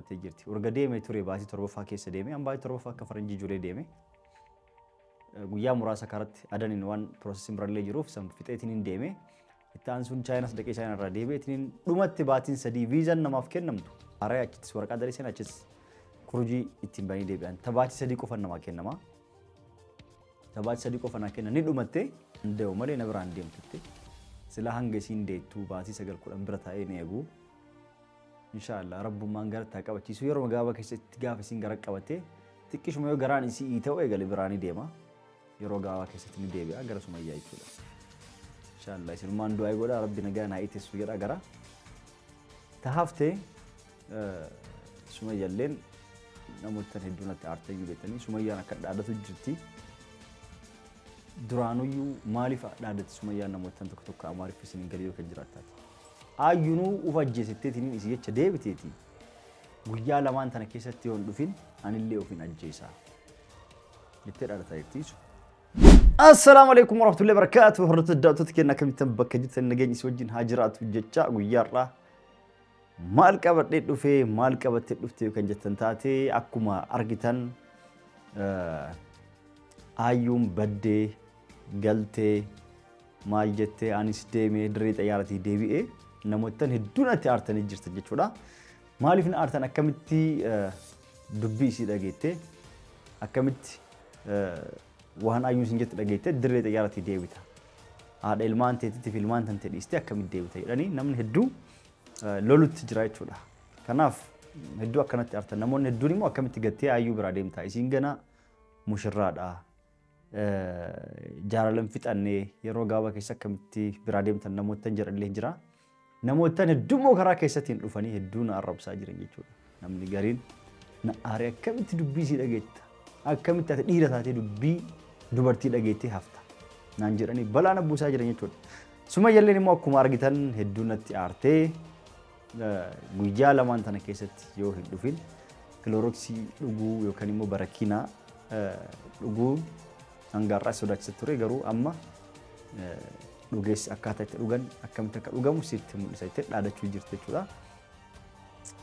qabattee jirti. Urga deemee ture baasii torbaffaa keessa deemee an baasii torbaffaa akka faranjii ijoollee deemee guyyaa muraasa karatti adaniin waan piroosesiin birallee jiruuf san fixeetiin hin deemee itti aansuun chaayinas dhaqee chaayinaa irraa deebi'eetiin dhumatti baatiin sadii viizaan namaaf kennamtu. Haree achittis waraqaa dareesseen achittis kurujii ittiin banii deebi'an. Tabaatii sadii qofa namaa kennama. Tabaatii sadii qofa naa kenna ni dhumattee hundee malee na biraan deemtutti. Sila hanga isiin deettuu baatii 9-10 bira taa'ee ni eegu. Inshaallah rabbummaan gara taa qabachiisu yeroo gaaba keessatti gaafa isiin gara qabattee xiqqishuma yoo garaan isii ta'u eegale biraan deema. Yeroo gaaba keessatti ni deebi'a gara Sumayyaa jechuudha. Inshaallah isinummaan du'aa godha rabbi nagaa naa ittisu jedha gara. Tahaftee Sumayyaalleen namoota hedduun itti aartee beektanii Sumayyaan akka dhaadatu jirti. Duraanuyyuu maaliif dhaadatti Sumayyaan namoota tokko amaariif isin galii yookaan jiraataati. Ayyunuu ufajjeesitteetiin isii jecha deebiteeti. Guyyaa lamaan tana keessatti yoon dhufin anillee ofiin ajjeesaa. Jettee dhaadhataa jirtiisu. Assalaamu alaikum warahmatullahi wabarakatuh. Hordoftoota daawwattoota keenya akkamitti bakka jirtan nageenya isii wajjin haa jiraatu jecha guyyaarraa maal qabadhee dhufee maal qabattee dhuftee yookaan jettan taatee akkuma argitan ayyuun baddee galtee maal jettee anis deemee dirree xayyaaratii deebi'ee namoottan hedduun itti aartanii jirtan jechuudha. Maaliif na aartan akkamitti dubbii isii dhageettee akkamitti waan ayyuun isin jette dhageettee dirree xayyaaratii deebita. Haadha ilmaan teetiif ilmaan tan dhiistee akkamitti deebita jedhanii namni hedduu lolutti jira jechuudha. Kanaaf hedduu akkanatti aartan namoonni hedduun immoo akkamitti gattee ayyuu biraa deemta. Isiin gana mushirraadha. Jaalalan fixannee yeroo gaaba keessa akkamitti biraa deemtan namoottan jedhallee jira. Namoottan hedduu karaa keessatti dhufanii hedduu na arrabsaa jiran jechuudha. Namni gariin na aaree akkamitti dubbii isii dhageetta. Akkamitti ati dhiira taatee dubbii dubartii dhageettee hafta. Naan jedhanii balaa na buusaa jiran jechuudha. Sumayyaalleen immoo akkuma argitan hedduu natti aartee guyyaa lamaan tana keessatti yoo hin dhufin kilooroksii dhuguu yookaan immoo barakiinaa dhuguu hangaarraa sodaachisa ture garuu amma dhugeessi akkaataa itti dhugan akkamitti akka dhugamu sitti mul'isa jettee dhaadachuu jirti jechuudha.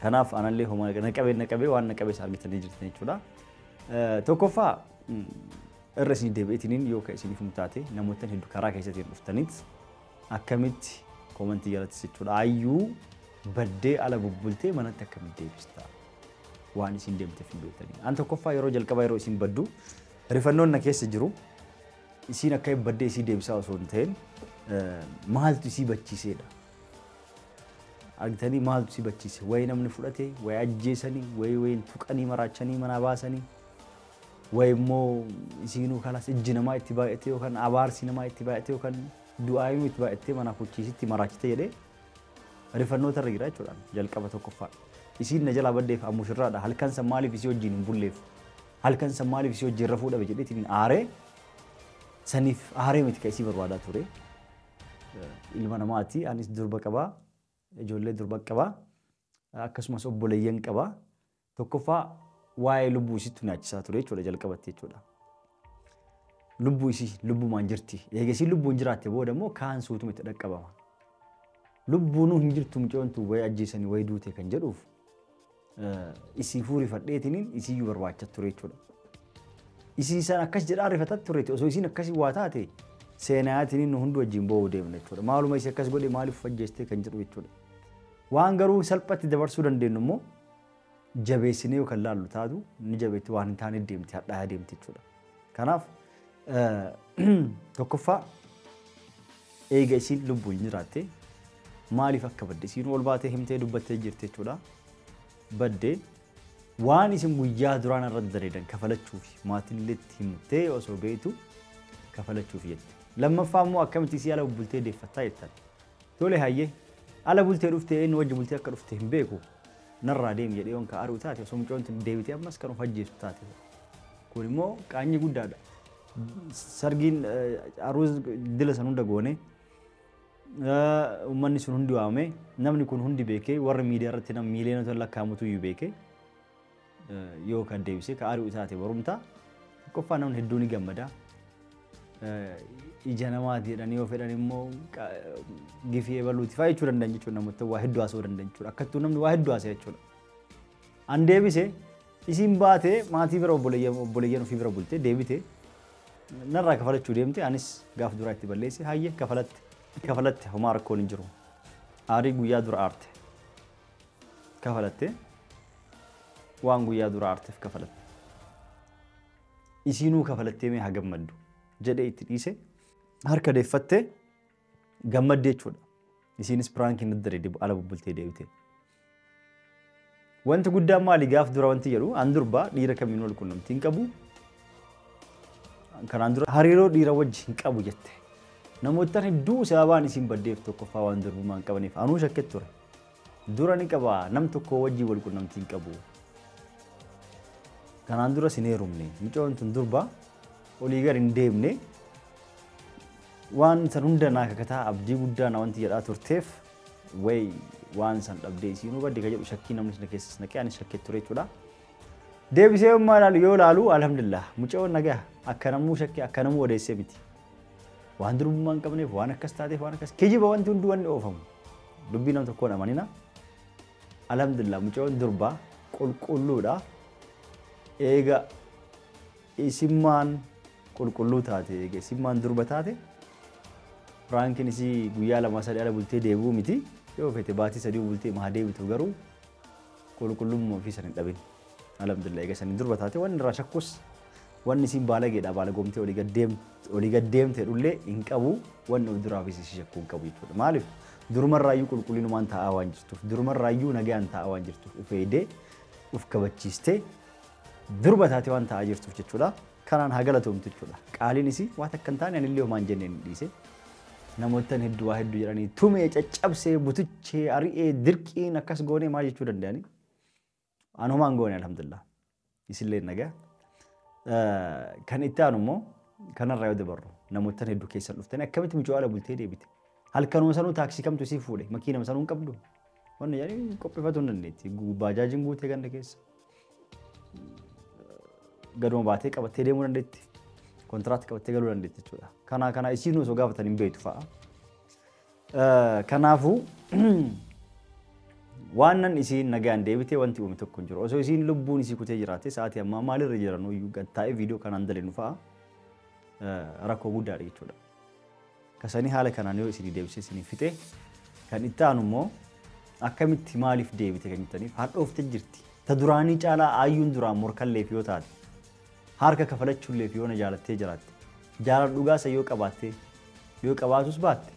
Kanaaf anallee homaa naqabee waan naqabees argitanii jirtan jechuudha. Tokkoffaa irra isin deebi'eetiniin yoo ka isiniif mutaate namoota hedduu karaa keessatti dhuftaniit akkamitti koomentii jalatti jechuudha. Ayyuu baddee ala bubbultee manatti akkamitti deebista waan isin deemteef hin beektanii. An tokkoffaa yeroo jalqabaa yeroo isin baddu rifannoon na keessa jiru isiin akka baddee isii deebisaa osoo hin ta'in maaltu isii bachiiseedha. Argitanii maaltu isii bachiise wayi namni fudhate wayi ajjeesanii wayi tuqanii maraachanii mana baasanii wayi immoo isiinuu kalas ijji namaa itti baay'atee yookaan abaarsi namaa itti baay'atee yookaan du'aayuu itti baay'atee mana kuchiisitti maraachite jedhee rifannoota irra jira jechuudha. Jalqaba tokkoffaa isiin na jalaa baddeef ammushirraadha halkan san maaliif isii wajjin hin bulleef halkan san maaliif isii wajjin rafuu dhabe jedheetiin aaree saniif aaree miti ka isii barbaadaa ture. Ilma namaati anis durba qabaa ijoollee durba qabaa akkasumas obboleeyyan qabaa tokkoffaa waa'ee lubbuu isiitti naachisaa ture jechuudha jalqabatti jechuudha. Lubbuu isii lubbumaan jirti eegasii lubbuun jiraatte booda immoo kaan suutuma itti dhaqqabama. Lubbuun hin jirtu mucoontu wayi ajjeesanii wayi duute kan jedhuuf isii fuurifadheetiniin isiiyyuu barbaacha ture jechuudha. Isii san akkas jedhaa rifataa tureeti osoo isiin akkasii waa taate seenaayaatiin hundi wajjin boo'uu deemna jechuudha. Maaluma isii akkas godhe maaliif ajjeestee kan jedhu jechuudha. Waan garuu salphatti dabarsuu dandeenyu immoo jabeessinee yookaan laallu taatu ni jabeetti waan hin taane deemti hadhaa'aa deemti jechuudha. Kanaaf tokkoffaa eega isiin lubbuun jiraatte maaliif akka badde isiin ol baatee himtee dubbattee jirti jechuudha. Baddee waan isin guyyaa duraan irratti dareedan kafalachuuf maatiilleetti himtee osoo beektu kafalachuuf jette. Lammaffaa immoo akkamitti isii ala bultee deeffattaa jettan. Tole hayyee ala bultee dhuftee inni wajji bultee akka dhufte hin beeku narraa deemi jedhee waan ka ari'u taate osoo mucoonti deebitee ammas kan of ajjeesu taate. Kun immoo qaanyii guddaadha. Sargiin aruuz dila san hunda goone uummanni sun hundi waamee namni kun hundi beekee warra miidiyaa irratti nama miiliyoonota lakkaa'amutu iyyuu beekee yoo kan deebisee ka ari'u taate barumtaa qoffaa namni hedduu ni gammada. Ija namaati jedhanii yoo fedhan immoo gifii ebaluuti fa'aa jechuu danda'an jechuudha namoota waa hedduu haasa'uu danda'an jechuudha. Akkattuu namni waa hedduu haasa'e jechuudha. An deebise isin baatee maatii bira obboleeyyan ofii bira bultee deebitee narraa kafalachuu deemte anis gaaf duraa itti balleesse hayyee kafalatte homaa rakkoon hin jiru. Aarii guyyaa dura aarte kafalatte waan guyyaa dura aarteef kafalatte. Isinuu kafalattee mee haa gammaddu jedhee itti dhiise harka deeffattee gammaddee jechuudha. Isinis piraankiin daddare ala bubbultee deebite. Wanti guddaan maali gaaf dura wanti jedhu an durbaa dhiira kamiin wal quunnamtii hin qabu. Kanaan dura hariiroo dhiira wajji hin qabu jette. Namoota hedduu sababaan isin baddeef tokkoffaa waan durbummaa hin qabaniif anuu shakket ture. Dura ni qaba nam tokko wajji wal quunnamtii hin qabu. Kanaan dura sin heerumne mucoon tun durbaa olii gar hin deemne waan san hunda naa kakataa abdii guddaa na wanti jedhaa turteef way waan san dhabdee isinuu badde ka jedhu shakkii namni sin keessas naqee anis shakket ture jechuudha. Deebisee ummaa ilaalu yoo ilaalu alhamdulillah mucoon nagaa akka namuu shakkee akka namuu odeessee miti. Waan durbummaa hin qabneef waan akkas taateef waan akkas kijiba wanti hundi wanni oofamu dubbii nam tokkoon amanina. Alhamdulillah mucoon durbaa qulqulluudha. Eega isimmaan qulqulluu taate eega isimmaan durba taate piraankiin isii guyyaa lama sadii ala bultee deebi'uu miti yoo fete baatii sadii bultee maha deebitu garuu qulqullummaa ofii san hin dhabin. Alhamdulillah eega san durba taate wanni irraa shakkus wanni isin baalageedha baalagoomtee olii gad deemte dhullee hin qabu wanni of duraa fi shakkuu hin qabu jechuudha. Maaliif durumarraayyuu qulqullinumaan taa'aa waan jirtuuf durumarraayyuu nagaan taa'aa waan jirtuuf uf eedee uf kabachiistee durba taate waan taa'aa jirtuuf jechuudha. Kanaan haa galatoomtu jechuudha. Qaaliin isii waan akka hin taane anillee homaan jenneen dhiise. Namoota hedduu waa hedduu jedhanii tumee caccabsee butuchee ari'ee dirqiin akkas goonee maal jechuu danda'ani. An homaan goone alhamdulillah. Isillee nagaa. Kan itti aanu immoo kanarraa yoo dabarru namoota hedduu keessan dhuftanii akkamitti mucoo ala bultee deebite. Halkanuma sanuu taaksii kamtu isii fuudhe makiinama sanuu hin qabdu. Wanni jedhanii qopheeffatu hin dandeetti. Baajaajiin guutee ganda keessa. Gaduma baatee qabattee deemuu dandeetti. Kontiraatti qabattee galuu dandeetti jechuudha. Kana isiin osoo gaafatan hin beektu fa'a. Kanaafuu waan nan isiin nagaan deebitee wanti uume tokko hin jiru. Osoo isiin lubbuun isii kutee jiraate sa'aatii ammaa maalirra jiran taa'ee viidiyoo kanaan dalenu fa'a rakkoo guddaadha jechuudha. Kasanii haala kanaan yoo isinii deebisee isinii fixee kan itti aanu immoo akkamitti maaliif deebite kan jettaniif hadhoofte jirti. Ta duraanii caalaa aayyuun duraan morkalleef yoo taate harka kafalachuulleef yoo na jaalattee jiraatte jaalala dhugaasa yoo qabaatte yoo qabaatus baatte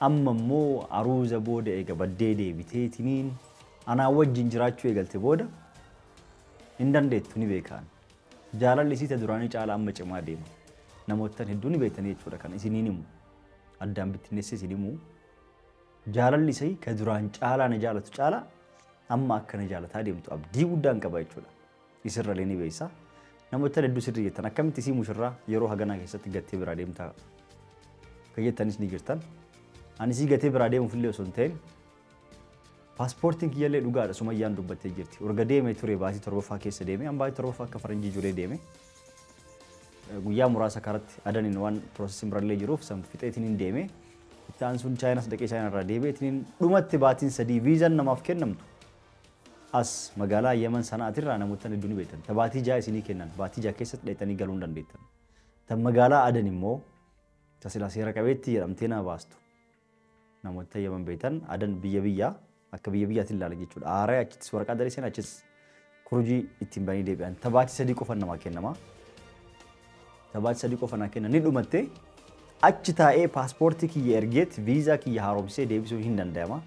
amma immoo aruuza booda eega baddee deebiteetiniin anaa wajjin jiraachuu eegalte booda hin dandeettu ni beekaan. Jaalalli isii ta duraanii caalaa amma cimaa deema. Namoota hedduu ni beektanii jechuudha kan isiniin himu. Addaan bittinneessee isin himu. Jaalalli isii ka duraan caalaa na jaalatu caalaa amma akka na jaalataa deemtu abdii guddaan qaba jechuudha. Isirralee ni beeysa. Namoota hedduu sirrii jettan akkamitti isii mushirraa yeroo haganaa keessatti gattee biraa deemtaa kan jettanis ni jirtan. Ani isii gattee biraa deemuufillee osoo hin ta'in paaspoortiin kiyyallee dhugaadha sumayyaan dubbattee jirti. Urga deemee ture baatii torbaffaa keessa deemee an baatii torbaffaa akka faranjii juree deeme. Guyyaa muraasa karatti adaniin waan piroosesiin birallee jiruuf san fixeetiin hin deeme. Itti aansuun chaayinas dhaqee chaayinarraa deebi'eetiin dhumatti baatiin sadii viizaan namaaf kennamtu. As magaalaa Yemen sanaatirraa namoota hedduu ni beektan. Ta baatii ja'a isinii kennan. Baatii ja'a keessatti dheetanii galuu hin dandeettan. Ta magaalaa Adan immoo ta silaa seera qabeetti jedhamtee naa baastu. Namoota Yemen beektan Adan biyya akka biyyaatti ilaalan jechuudha. Aaraa achittis waraqaa dareessan achis kurjii ittiin banii deebi'an. Ta baatii sadii qofa namaa kennama. Ta baatii sadii qofa naa kennan ni dhumattee achi taa'ee paaspoortii kiyya ergeet viizaa kiyya haaromsee deebisuu hin danda'ama.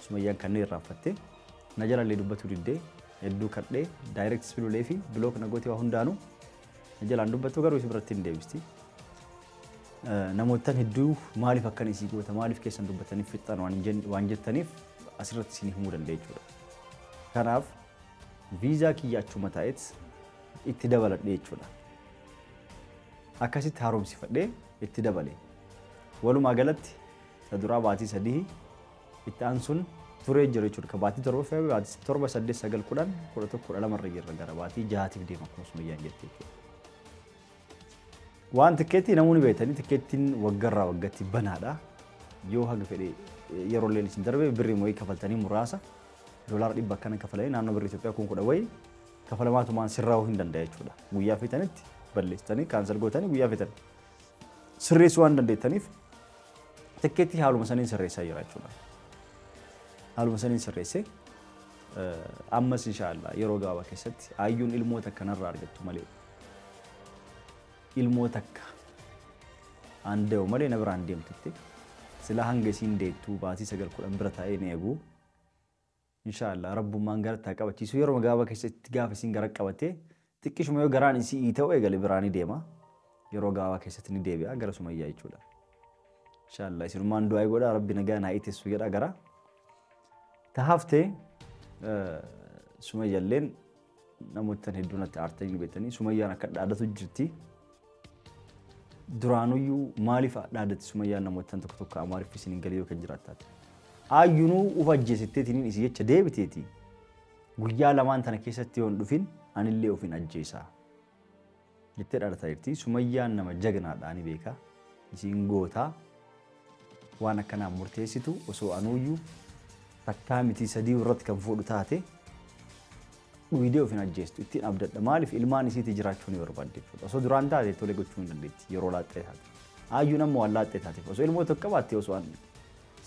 Sumayyaan kanneen irraanfattee na jalallee dubbatu diddee hedduu kadhee daayireekt spilulee fi bilook nagooti waa hundaanuu na jalaan dubbatu garuu isi biratti hin deebisti. Namoota hedduu maaliif akkan isii goota maaliif keessan dubbataniif fixxan waan jettaniif asirratti isin himuu danda'a jechuudha. Kanaaf viizaa kiyya achuma taa'eet itti dabaladhee jechuudha. Akkasitti haaromsifadhee itti dabale. Walumaa galatti ta duraa baatii sadii itti aansuun turee jira jechuudha. Ka baatii torba baatii torba 8 9 10 11 12 irra jirra gara baatii jahaatiif deema akkasuma yaan jettee jechuudha. Waan tikkeetti namoonni beekanii tikkeettiin waggarraa waggatti banaadha. Yoo haga fedhe yeroo leen isin darbe birrii moo'ii kafaltanii muraasa doolaara 100 akkana kafalanii naannoo birrii Itoophiyaa kun kudha wayi kafalamaatumaan sirraa'uu hin danda'a jechuudha. Guyyaa feetanitti balleessitanii kaansel gootanii guyyaa feetan sirreessuu waan dandeettaniif tikkeetti haaluma saniin sirreessaa jira jechuudha. Haaluma saniin sirreessee ammas inshaallah yeroo gabaabaa keessatti ayyuun ilmoota kanarraa argattu malee ilmoota akka anda'u malee na biraan deemtutti sila hanga isiin deettuu baatii 9-10 bira taa'ee ni eegu inshaallah rabbummaan garattaa qabachiisu yeroo gabaabaa keessatti gaafa isiin gara qabatee xiqqishuma yoo garaan isii ta'u eegale biraanii deema yeroo gabaabaa keessatti ni deebi'a gara Sumayyaa jechuudha. Inshaallah isinumaan du'aa godha rabbi nagaa naa ittisu jedha gara tahaftee Sumayyaalleen namoota hedduun itti aartanii beektanii Sumayyaan akka dhaadatu jirti. Duraanuyyuu maaliif dhaadatti Sumayyaan namoota tokko amaariif isin galee yookaan jiraattaati. Ayyunuu ufa ajjeesitteetiin isii jecha deebiteeti. Guyyaa lamaan tana keessatti yoon dhufin anillee ofin ajjeesaa. Jettee dhaadataa jirti. Sumayyaan nama jagnaadhaa ni beeka. Isiin gootaa waan akkanaan murteessitu osoo anuuyyuu takkaa miti sadii irratti kan fuudhu taate dhuydee ofin ajjeestu ittiin abdadha maaliif ilmaan isiitii jiraachuu ni barbaadde jechuudha. Osoo duraan taate tolee gochuu hin dandeetti yeroo laaxxee taate. Ayyuun ammoo waan laaxxee taateef osoo ilmoo tokko qabaatte osoo an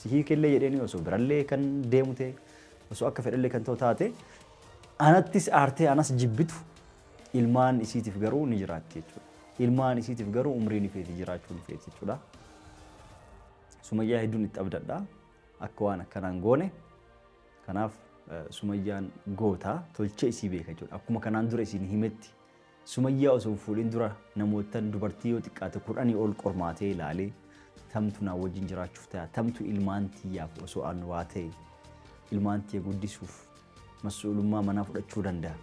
sihii kellee jedheeni osoo birallee kan deemu ta'e osoo akka fedhallee kan ta'u taate anattis aartee anas jibbitu ilmaan isiitiif garuu ni jiraatti jechuudha. Ilmaan isiitiif garuu umrii ni feeti jiraachuu ni feeti jechuudha. Sumayyaa hedduun itti abdadha akka waan akkanaan goone kanaaf Sumayyaan gootaa tolchee isii beeka jechuudha. Akkuma kanaan dura isin himetti Sumayyaa osoo fuudhin dura namootan dubartii yoo xiqqaate 10 ol qormaatee ilaalee tamtu naa wajjin jiraachuuf ta'a tamtu ilmaan tiyyaaf osoo aan waa ta'e ilmaan tiyya guddisuuf mas'uulummaa manaa fudhachuu danda'a.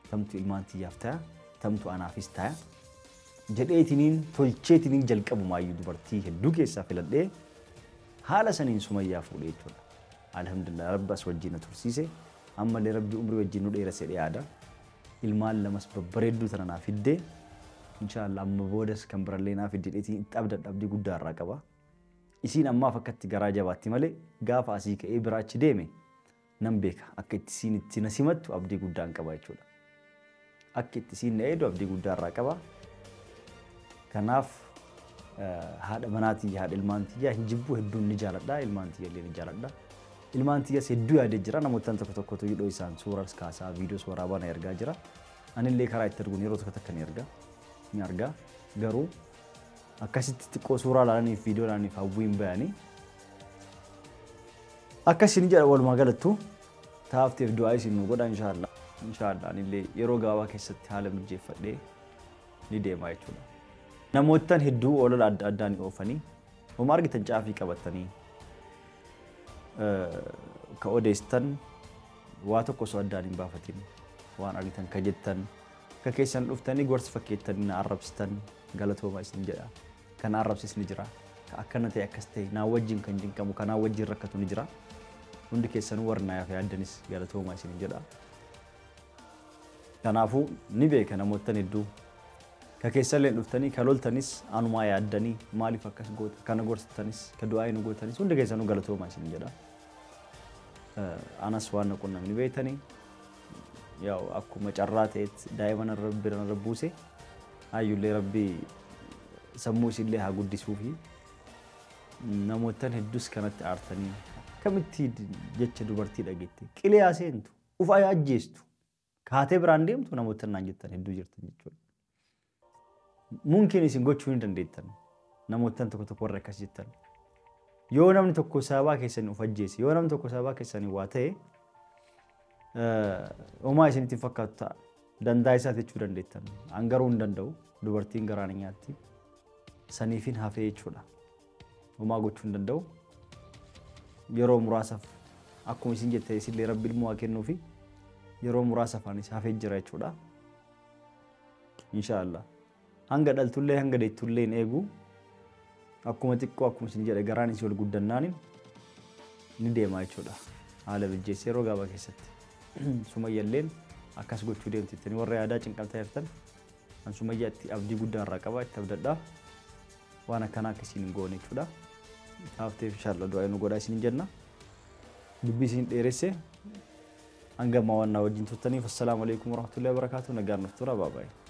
Tamtu ilmaan tiyyaaf ta'a tamtu anaafis ta'a jedheetiniin tolcheetiniin jalqabumaayyuu dubartii hedduu keessaa filadhee haala saniin Sumayyaa fuudhee jechuudha. Alhamdulillah rabbi as wajjin tursiise ammallee rabbi umrii wajjin nu dheeresse dhiyaada. Ilmaan lamas babbareedduu tana naa fiddee inshaallah amma boodas kan birallee naa fiddeetiin itti abdadha abdii guddaa irraa qaba. Isiin ammaaf akkatti garaa jabaatti malee gaafa asii ka'ee biraachi deeme nan beeka akka itti isiin itti na simattu abdii guddaan qaba jechuudha. Akka itti isiin na eedu abdii guddaa irraa qaba. Kanaaf haadha manaatii haadha ilmaan tiyyaa hin jibbu hedduun ni jaaladha ilmaan tiyyaa illee ni jaaladha. Ilmaan tiyyaa hedduu yaadee jira namoota tokko hidhoo isaan suuras kaasaa viidiyoos waraabaa ergaa jira. Anillee karaa itti arguun yeroo tokko ni argaa garuu akkasitti xiqqoo suuraa laalaniif viidiyoo laalaniif hawwiin bayanii akkasiin jedha walumaa galattu taafteef du'aa isin nu godha inshaallah. Inshaallah anillee yeroo gabaabaa keessatti haala mijeeffadhee ni deema jechuudha. Namoota hedduu olola adda addaan oofanii homaa argitan caafii qabatanii ka odeessan waa tokko osoo addaan hin baafatin waan argitan ka jettan ka keessan dhuftanii gorsa fakkeettanii na arrabsitan galatoomaa isin jedha. Kan arrabsis ni jira. Ka akkana ta'e akkas ta'e naa wajjin kan jinqamu kanaa wajjin rakkatu ni jira. Hundi keessanuu warnaa fi addanis galatoomaa isin jedha. Kanaafuu ni beeka namoota hedduu ka keessallee dhuftanii ka loltanis anumaa yaaddanii maaliif akkas goota kana gorsitanis ka du'aa nu gootanis hundi keessanuu galatoomaa isin jedha. Anas waan qunnamni beektanii yaa akkuma carraa ta'etti daa'iman rabbi buuse hayyullee rabbi sammuu isillee haa guddisuu fi namoota hedduus kanatti aartanii kamitti jecha dubartii dhageetti qilee seentu ufa ajjeestu kaatee biraan deemtu namoota naan jettan hedduu jirtan jechuudha. Mungkin isin gochuu hin dandeettan namoota tokko warra akkas jettan. Yoo namni tokko sababa keessanii of ajjeese yoo namni tokko sababa keessanii waa ta'e homaa isinitti fakkaatu ta'a. Dandaa isaa jechuu dandeettan. Angaruu hin danda'u dubartiin garaan nyaatti saniifin hafee jechuudha. Homaa gochuu hin danda'u. Yeroo muraasaaf akkuma isin jettee isillee rabbi ilmoo haa kennuu fi yeroo muraasaaf anis hafee jira jechuudha. Inshaallah. Hanga dhaltullee hanga deettullee hin eegu. Akkuma xiqqoo akkuma isin jedhe garaan isii ol guddannaan ni deema jechuudha. Haala bijjeessee yeroo gabaabaa keessatti. Sumayyaalleen akkas gochuu deemtittanii warra yaadaa cinqamtaa jirtan an Sumayyaatti abdii guddaa irraa qaba itti abdadhaa. Waan akkanaa akkasiin hin goone jechuudha. Taafteef inshaallah du'aa nu godhaa isin jenna. Dubbii isin dheeresse hanga ma wanna wajjin tuttaniif assalamu alaykum wa rahmatullahi wa barakatuh nagaan nuftura bye bye